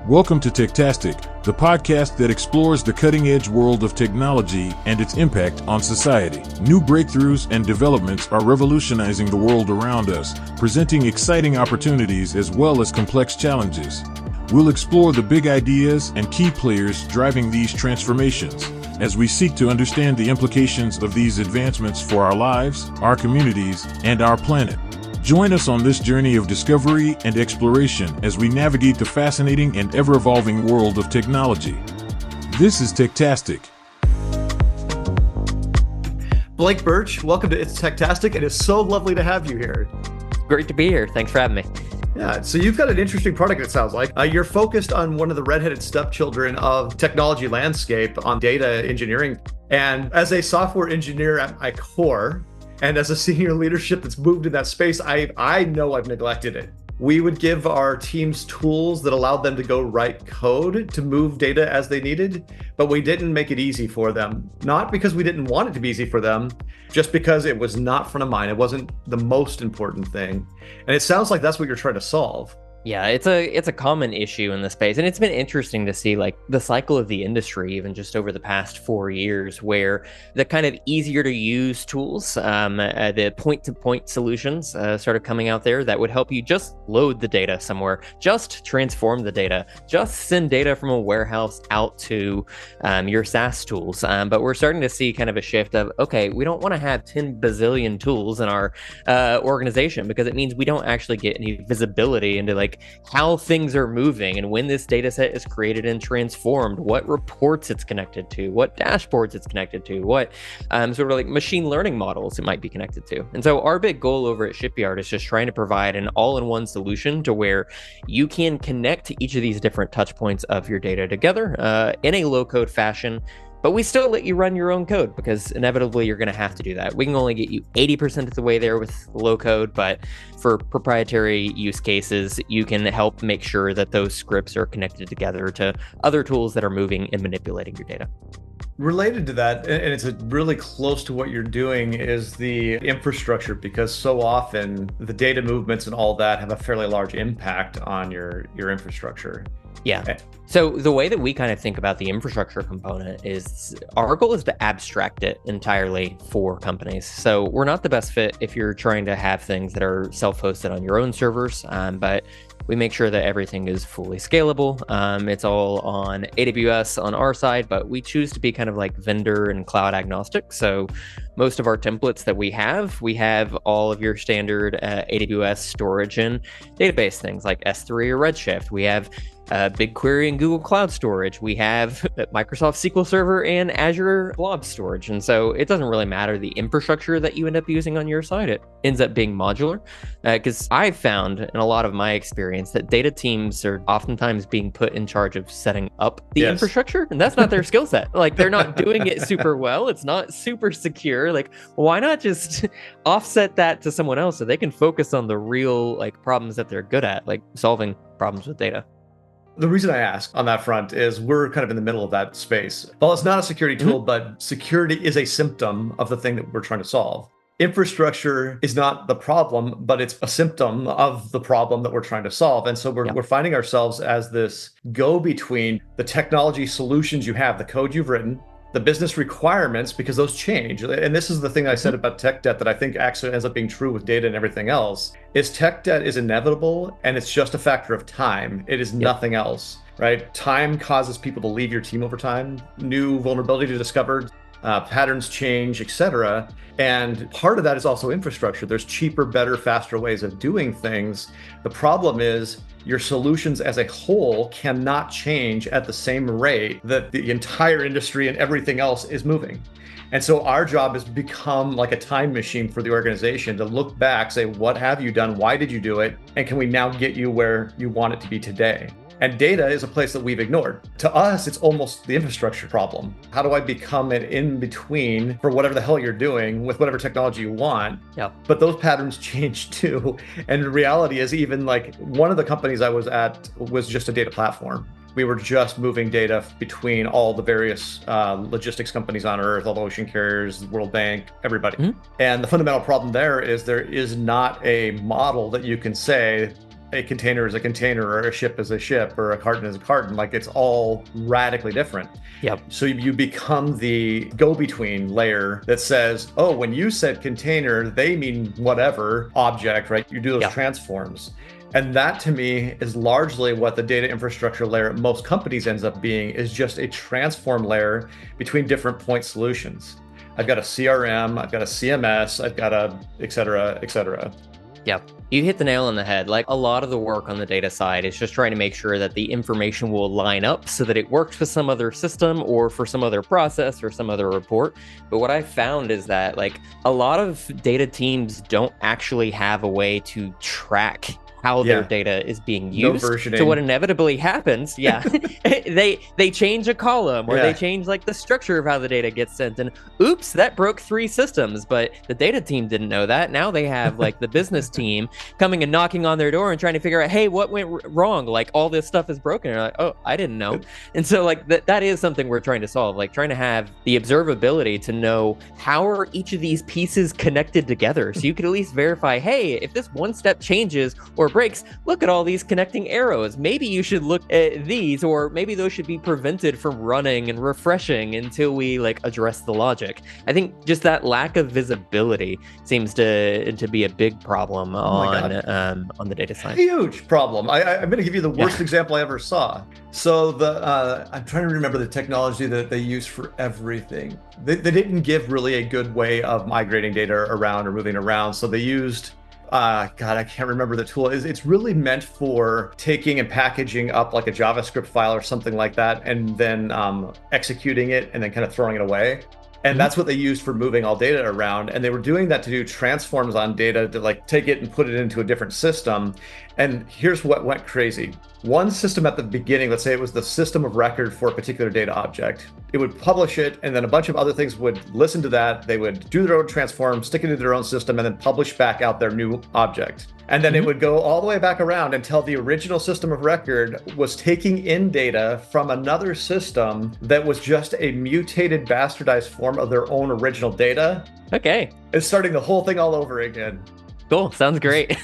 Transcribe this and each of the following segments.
Welcome to Techtastic, the podcast that explores the cutting-edge world of technology and its impact on society. New breakthroughs and developments are revolutionizing the world around us, presenting exciting opportunities as well as complex challenges. We'll explore the big ideas and key players driving these transformations, as we seek to understand the implications of these advancements for our lives, our communities, and our planet. Join us on this journey of discovery and exploration as we navigate the fascinating and ever-evolving world of technology. This is Techtastic. Blake Burch, welcome to It's Techtastic. It is so lovely to have you here. Great to be here. Thanks for having me. Yeah, so you've got an interesting product, it sounds like. You're focused on one of the redheaded stepchildren of technology landscape on data engineering. And as a software engineer at my core, and as a senior leadership that's moved in that space, I know I've neglected it. We would give our teams tools that allowed them to go write code to move data as they needed, but we didn't make it easy for them. Not because we didn't want it to be easy for them, just because it was not front of mind. It wasn't the most important thing. And it sounds like that's what you're trying to solve. Yeah, it's a common issue in the space, and it's been interesting to see like the cycle of the industry, even just over the past 4 years, where the kind of easier to use tools, the point-to-point solutions started coming out there that would help you just load the data somewhere, just transform the data, just send data from a warehouse out to your SaaS tools. But we're starting to see kind of a shift of, okay, we don't want to have 10 bazillion tools in our organization, because it means we don't actually get any visibility into like how things are moving and when this data set is created and transformed, what reports it's connected to, what dashboards it's connected to, what sort of like machine learning models it might be connected to. And so our big goal over at Shipyard is just trying to provide an all-in-one solution to where you can connect each of these different touch points of your data together in a low-code fashion. But we still let you run your own code, because inevitably you're going to have to do that. We can only get you 80% of the way there with low code, but for proprietary use cases, you can help make sure that those scripts are connected together to other tools that are moving and manipulating your data. Related to that, and it's really close to what you're doing, is the infrastructure, because so often the data movements and all that have a fairly large impact on your infrastructure. Yeah. So the way that we kind of think about the infrastructure component is our goal is to abstract it entirely for companies. So we're not the best fit if you're trying to have things that are self-hosted on your own servers, but we make sure that everything is fully scalable. It's all on AWS on our side, but we choose to be kind of like vendor and cloud agnostic. So most of our templates that we have all of your standard AWS storage and database things like S3 or Redshift. We have BigQuery and Google Cloud Storage. We have Microsoft SQL Server and Azure Blob Storage. And so it doesn't really matter the infrastructure that you end up using on your side. It ends up being modular, because I've found in a lot of my experience that data teams are oftentimes being put in charge of setting up the infrastructure, and that's not their skill set. Like, they're not doing it super well. It's not super secure. Like, why not just offset that to someone else so they can focus on the real like problems that they're good at, like solving problems with data? The reason I ask on that front is we're kind of in the middle of that space. Well, it's not a security tool, but security is a symptom of the thing that we're trying to solve. Infrastructure is not the problem, but it's a symptom of the problem that we're trying to solve. And so we're finding ourselves as this go-between the technology solutions you have, the code you've written, the business requirements, because those change. And this is the thing I said about tech debt that I think actually ends up being true with data and everything else, is tech debt is inevitable, and it's just a factor of time. It is nothing else, right? Time causes people to leave your team over time, new vulnerability discovered, patterns change, etc. And part of that is also infrastructure. There's cheaper, better, faster ways of doing things. The problem is your solutions as a whole cannot change at the same rate that the entire industry and everything else is moving. And so our job is to become like a time machine for the organization, to look back, say, what have you done? Why did you do it? And can we now get you where you want it to be today? And data is a place that we've ignored. To us, it's almost the infrastructure problem. How do I become an in-between for whatever the hell you're doing with whatever technology you want? Yeah. But those patterns change too. And the reality is, even like one of the companies I was at was just a data platform. We were just moving data between all the various logistics companies on Earth, all the ocean carriers, World Bank, everybody. And the fundamental problem there is not a model that you can say, a container is a container, or a ship is a ship, or a carton is a carton. Like, it's all radically different. Yep. So you become the go-between layer that says, oh, when you said container, they mean whatever object, right? You do those transforms. And that, to me, is largely what the data infrastructure layer at most companies ends up being, is just a transform layer between different point solutions. I've got a CRM, I've got a CMS, I've got a et cetera, et cetera. Yeah, you hit the nail on the head. Like, a lot of the work on the data side is just trying to make sure that the information will line up so that it works with some other system or for some other process or some other report. But what I found is that, like, a lot of data teams don't actually have a way to track how their data is being used. So what inevitably happens, they change a column, or they change like the structure of how the data gets sent, and oops, that broke 3 systems. But the data team didn't know that. Now they have like the business team coming and knocking on their door and trying to figure out, hey, what went wrong? Like, all this stuff is broken. And they're like, oh, I didn't know. And so like that is something we're trying to solve, like trying to have the observability to know how are each of these pieces connected together. So you could at least verify, hey, if this one step changes or breaks, look at all these connecting arrows. Maybe you should look at these, or maybe those should be prevented from running and refreshing until we like address the logic. I think just that lack of visibility seems to be a big problem on the data side. Huge problem. I'm going to give you the worst example I ever saw. So I'm trying to remember the technology that they use for everything. They didn't give really a good way of migrating data around or moving around. So they used I can't remember the tool. It's really meant for taking and packaging up like a JavaScript file or something like that, and then executing it and then kind of throwing it away. And that's what they used for moving all data around. And they were doing that to do transforms on data, to like take it and put it into a different system. And here's what went crazy. One system at the beginning, let's say it was the system of record for a particular data object, it would publish it, and then a bunch of other things would listen to that. They would do their own transform, stick it into their own system, and then publish back out their new object. And then it would go all the way back around until the original system of record was taking in data from another system that was just a mutated, bastardized form of their own original data. Okay. It's starting the whole thing all over again. Cool. Sounds great.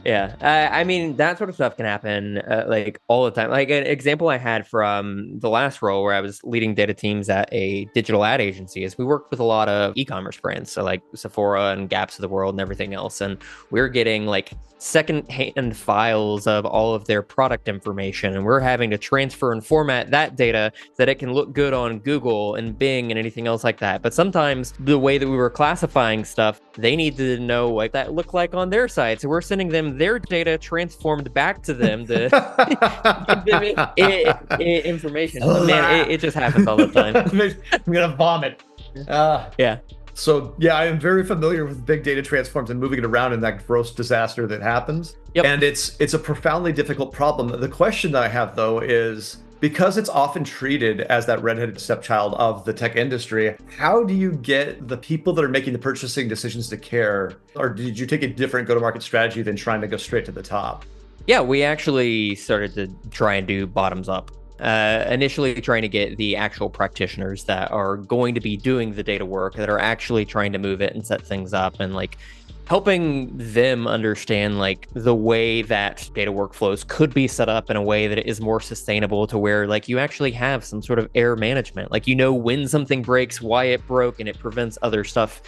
Yeah. I mean, that sort of stuff can happen like all the time. Like an example I had from the last role where I was leading data teams at a digital ad agency is we worked with a lot of e-commerce brands. So like Sephora and Gaps of the world and everything else. And we're getting like second-hand files of all of their product information. And we're having to transfer and format that data so that it can look good on Google and Bing and anything else like that. But sometimes the way that we were classifying stuff, they needed to know what that looked like on their side. So we're sending them their data transformed back to them to give them information. Man, it just happens all the time. I'm going to vomit. Yeah. So yeah, I am very familiar with big data transforms and moving it around in that gross disaster that happens. Yep. And it's a profoundly difficult problem. The question that I have though is, because it's often treated as that redheaded stepchild of the tech industry, how do you get the people that are making the purchasing decisions to care? Or did you take a different go-to-market strategy than trying to go straight to the top? Yeah, we actually started to try and do bottoms up. Initially trying to get the actual practitioners that are going to be doing the data work, that are actually trying to move it and set things up, and like helping them understand like the way that data workflows could be set up in a way that it is more sustainable, to where like you actually have some sort of error management, like you know when something breaks, why it broke, and it prevents other stuff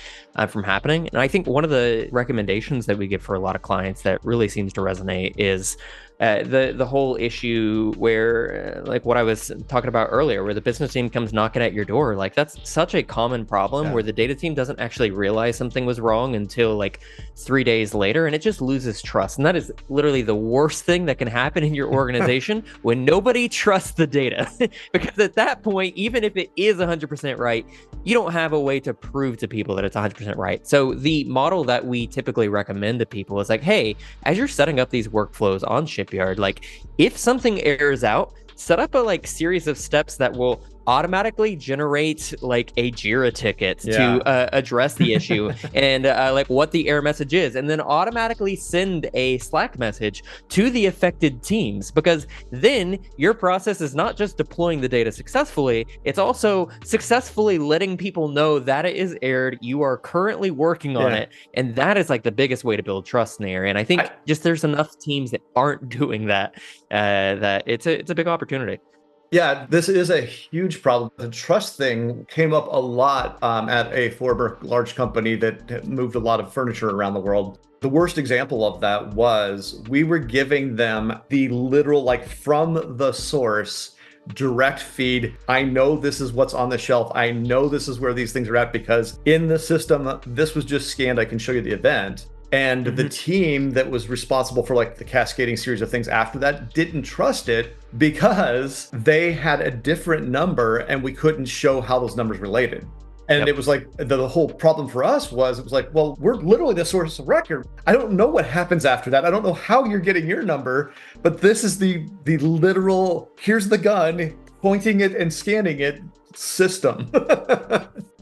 from happening. And I think one of the recommendations that we give for a lot of clients that really seems to resonate is the whole issue where like what I was talking about earlier, where the business team comes knocking at your door. Like that's such a common problem where the data team doesn't actually realize something was wrong until like 3 days later, and it just loses trust. And that is literally the worst thing that can happen in your organization when nobody trusts the data. Because at that point, even if it is 100% right, you don't have a way to prove to people that it's 100% right. So the model that we typically recommend to people is like, hey, as you're setting up these workflows on Shipyard, like if something errors out, set up a like series of steps that will automatically generate like a Jira ticket Yeah. to address the issue and like what the error message is, and then automatically send a Slack message to the affected teams, because then your process is not just deploying the data successfully, it's also successfully letting people know that it is errored, you are currently working on it, and that is like the biggest way to build trust in the area. And I think just there's enough teams that aren't doing that, that it's a big opportunity. Yeah, this is a huge problem. The trust thing came up a lot at a former large company that moved a lot of furniture around the world. The worst example of that was we were giving them the literal, like from the source, direct feed. I know this is what's on the shelf. I know this is where these things are at because in the system, this was just scanned. I can show you the event. And the team that was responsible for like the cascading series of things after that didn't trust it because they had a different number and we couldn't show how those numbers related. And it was like the whole problem for us was, it was like, well, we're literally the source of record. I don't know what happens after that. I don't know how you're getting your number, but this is the literal, here's the gun, pointing it and scanning it system.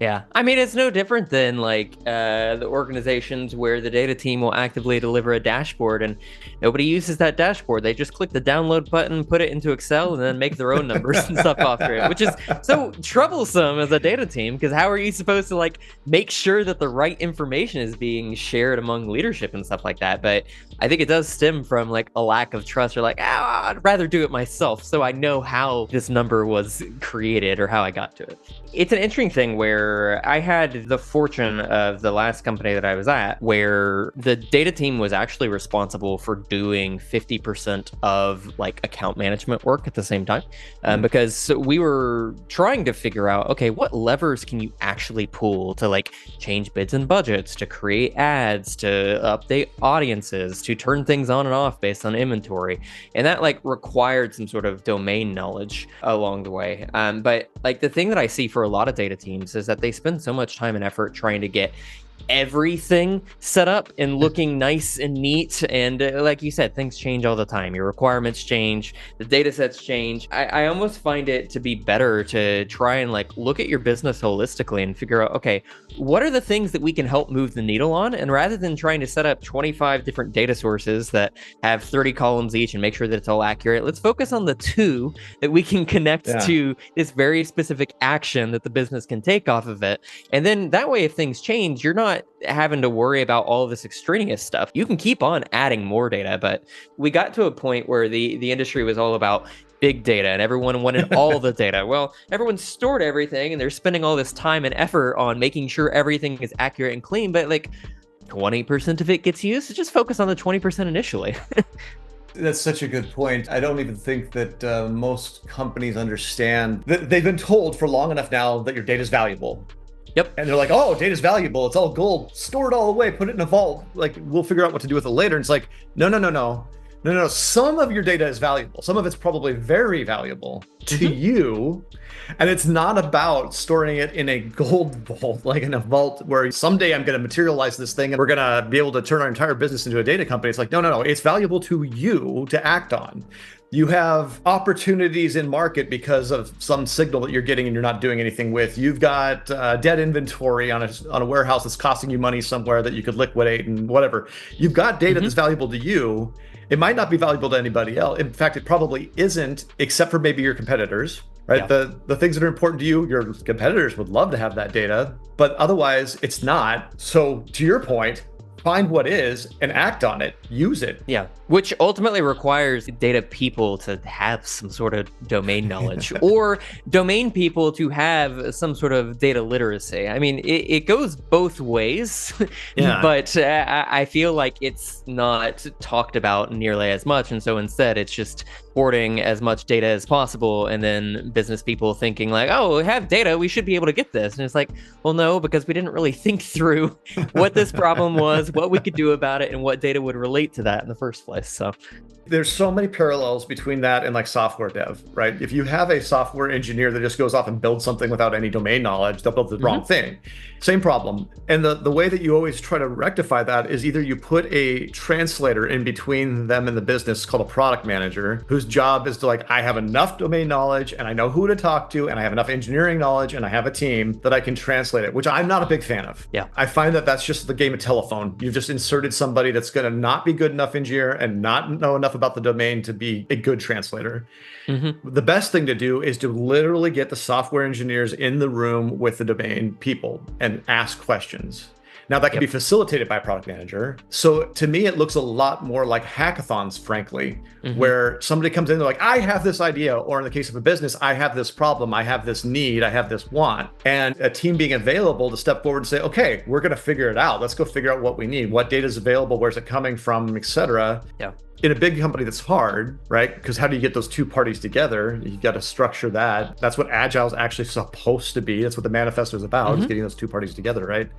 Yeah, I mean, it's no different than like the organizations where the data team will actively deliver a dashboard and nobody uses that dashboard. They just click the download button, put it into Excel, and then make their own numbers and stuff after it, which is so troublesome as a data team, because how are you supposed to like make sure that the right information is being shared among leadership and stuff like that? But I think it does stem from like a lack of trust. Or like, I'd rather do it myself so I know how this number was created or how I got to it. It's an interesting thing where I had the fortune of the last company that I was at, where the data team was actually responsible for doing 50% of like account management work at the same time, because we were trying to figure out, okay, what levers can you actually pull to like change bids and budgets, to create ads, to update audiences, to turn things on and off based on inventory. And that like required some sort of domain knowledge along the way. But like the thing that I see for a lot of data teams is that they spend so much time and effort trying to get everything set up and looking nice and neat, and like you said, things change all the time. Your requirements change, the data sets change. I almost find it to be better to try and like look at your business holistically and figure out, okay, what are the things that we can help move the needle on? And rather than trying to set up 25 different data sources that have 30 columns each and make sure that it's all accurate, let's focus on the 2 that we can connect to this very specific action that the business can take off of it. And then that way, if things change, you're not having to worry about all of this extraneous stuff. You can keep on adding more data, but we got to a point where the industry was all about big data and everyone wanted all the data. Well, everyone stored everything and they're spending all this time and effort on making sure everything is accurate and clean, but like 20% of it gets used, so just focus on the 20% initially. That's such a good point. I don't even think that most companies understand that they've been told for long enough now that your data is valuable. Yep. And they're like, oh, data's valuable. It's all gold. Store it all away. Put it in a vault. Like, we'll figure out what to do with it later. And it's like, no. Some of your data is valuable. Some of it's probably very valuable to you. And it's not about storing it in a gold vault, like in a vault where someday I'm going to materialize this thing and we're going to be able to turn our entire business into a data company. It's like, no. It's valuable to you to act on. You have opportunities in market because of some signal that you're getting and you're not doing anything with. You've got dead inventory on a warehouse that's costing you money somewhere that you could liquidate and whatever. You've got data that's valuable to you. It might not be valuable to anybody else. In fact, it probably isn't, except for maybe your competitors, right? Yeah. The things that are important to you, your competitors would love to have that data, but otherwise it's not. So to your point, find what is and act on it, use it. Yeah, which ultimately requires data people to have some sort of domain knowledge or domain people to have some sort of data literacy. I mean, it goes both ways, but I feel like it's not talked about nearly as much. And so instead, it's just hoarding as much data as possible, and then business people thinking like, oh, we have data, we should be able to get this. And it's like, well, no, because we didn't really think through what this problem was, what we could do about it, and what data would relate to that in the first place. So there's so many parallels between that and like software dev, right? If you have a software engineer that just goes off and builds something without any domain knowledge, they'll build the wrong thing. Same problem. And the way that you always try to rectify that is either you put a translator in between them and the business called a product manager, who's whose job is to like, I have enough domain knowledge and I know who to talk to and I have enough engineering knowledge and I have a team that I can translate it, which I'm not a big fan of. Yeah. I find that that's just the game of telephone. You've just inserted somebody that's going to not be good enough engineer and not know enough about the domain to be a good translator. The best thing to do is to literally get the software engineers in the room with the domain people and ask questions. Now, that can be facilitated by a product manager. So to me, it looks a lot more like hackathons, frankly, where somebody comes in, they're like, I have this idea, or in the case of a business, I have this problem, I have this need, I have this want. And a team being available to step forward and say, okay, we're going to figure it out. Let's go figure out what we need, what data is available, where's it coming from, et cetera. Yeah. In a big company, that's hard, right? Because how do you get those two parties together? You got to structure that. That's what Agile is actually supposed to be. That's what the manifesto is about, is getting those two parties together, right?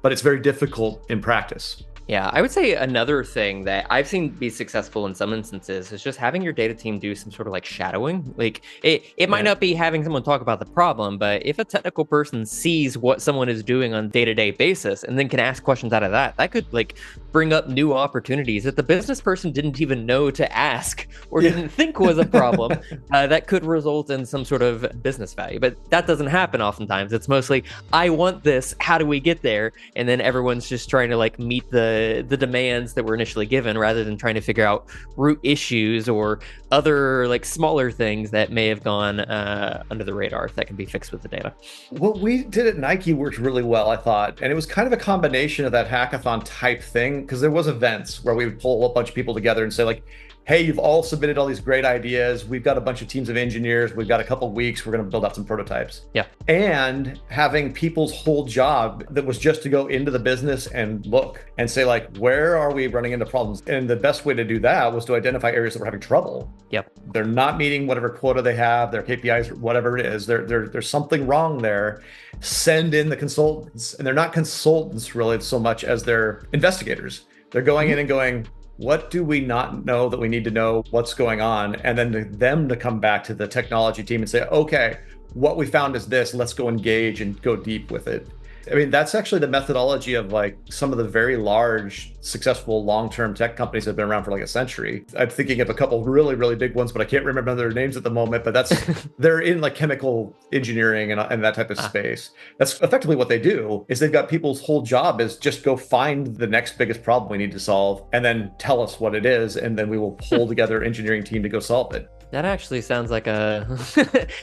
But it's very difficult in practice. Yeah, I would say another thing that I've seen be successful in some instances is just having your data team do some sort of like shadowing. Like it might not be having someone talk about the problem, but if a technical person sees what someone is doing on a day-to-day basis and then can ask questions out of that, that could like bring up new opportunities that the business person didn't even know to ask or didn't think was a problem that could result in some sort of business value. But that doesn't happen oftentimes. It's mostly, I want this, how do we get there? And then everyone's just trying to like meet the demands that were initially given rather than trying to figure out root issues or other like smaller things that may have gone under the radar that can be fixed with the data. What we did at Nike worked really well, I thought. And it was kind of a combination of that hackathon type thing, because there was events where we would pull a bunch of people together and say like, hey, you've all submitted all these great ideas. We've got a bunch of teams of engineers. We've got a couple of weeks. We're going to build out some prototypes. Yeah. And having people's whole job that was just to go into the business and look and say like, where are we running into problems? And the best way to do that was to identify areas that were having trouble. Yep. They're not meeting whatever quota they have, their KPIs, whatever it is. There's something wrong there. Send in the consultants. And they're not consultants really so much as they're investigators. They're going in and going, what do we not know that we need to know? What's going on? And then them to come back to the technology team and say, okay, what we found is this, let's go engage and go deep with it. I mean, that's actually the methodology of like some of the very large, successful long-term tech companies that have been around for like a century. I'm thinking of a couple really, really big ones, but I can't remember their names at the moment, but that's, they're in like chemical engineering and that type of space. That's effectively what they do, is they've got people's whole job is just go find the next biggest problem we need to solve and then tell us what it is. And then we will pull together an engineering team to go solve it. That actually sounds like a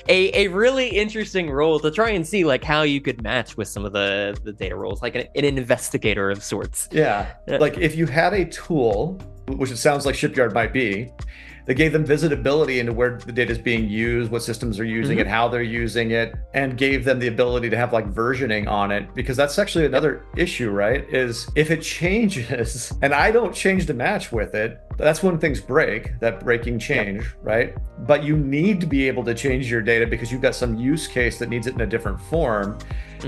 a really interesting role to try and see like how you could match with some of the data roles, like an investigator of sorts. Yeah. Like if you had a tool, which it sounds like Shipyard might be, that gave them visibility into where the data is being used, what systems are using it, how they're using it, and gave them the ability to have like versioning on it. Because that's actually another issue, right? Is if it changes and I don't change to match with it, that's when things break, that breaking change, right? But you need to be able to change your data because you've got some use case that needs it in a different form.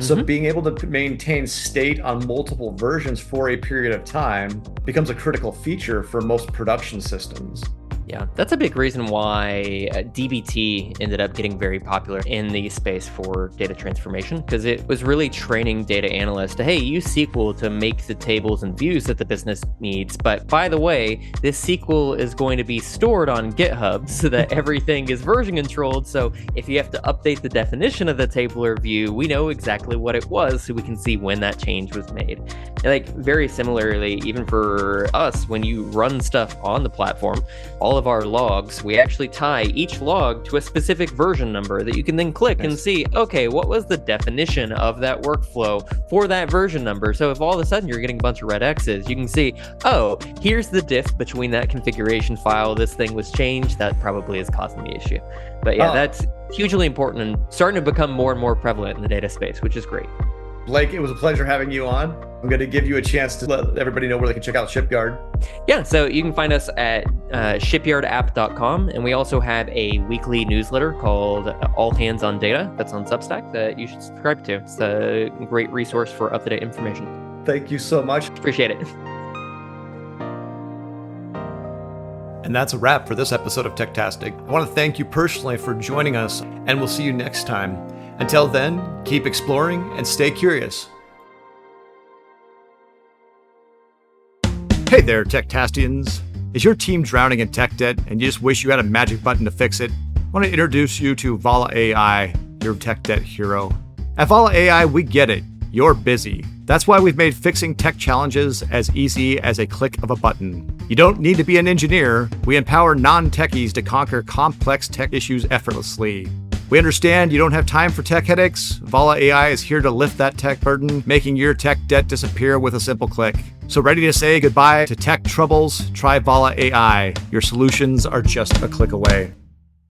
So being able to maintain state on multiple versions for a period of time becomes a critical feature for most production systems. Yeah, that's a big reason why DBT ended up getting very popular in the space for data transformation, because it was really training data analysts to, hey, use SQL to make the tables and views that the business needs. But by the way, this SQL is going to be stored on GitHub so that everything is version controlled. So if you have to update the definition of the table or view, we know exactly what it was so we can see when that change was made. And like very similarly, even for us, when you run stuff on the platform, all of our logs, we actually tie each log to a specific version number that you can then click and see, okay, what was the definition of that workflow for that version number? So if all of a sudden you're getting a bunch of red X's, you can see, oh, here's the diff between that configuration file. This thing was changed. That probably is causing the issue. But yeah, that's hugely important and starting to become more and more prevalent in the data space, which is great. Blake, it was a pleasure having you on. I'm going to give you a chance to let everybody know where they can check out Shipyard. Yeah, so you can find us at shipyardapp.com, and we also have a weekly newsletter called All Hands on Data that's on Substack that you should subscribe to. It's a great resource for up-to-date information. Thank you so much. Appreciate it. And that's a wrap for this episode of Techtastic. I want to thank you personally for joining us, and we'll see you next time. Until then, keep exploring and stay curious. Hey there, Techtastians. Is your team drowning in tech debt and you just wish you had a magic button to fix it? I want to introduce you to Vala AI, your tech debt hero. At Vala AI, we get it. You're busy. That's why we've made fixing tech challenges as easy as a click of a button. You don't need to be an engineer. We empower non-techies to conquer complex tech issues effortlessly. We understand you don't have time for tech headaches. Vala AI is here to lift that tech burden, making your tech debt disappear with a simple click. So ready to say goodbye to tech troubles? Try Vala AI. Your solutions are just a click away.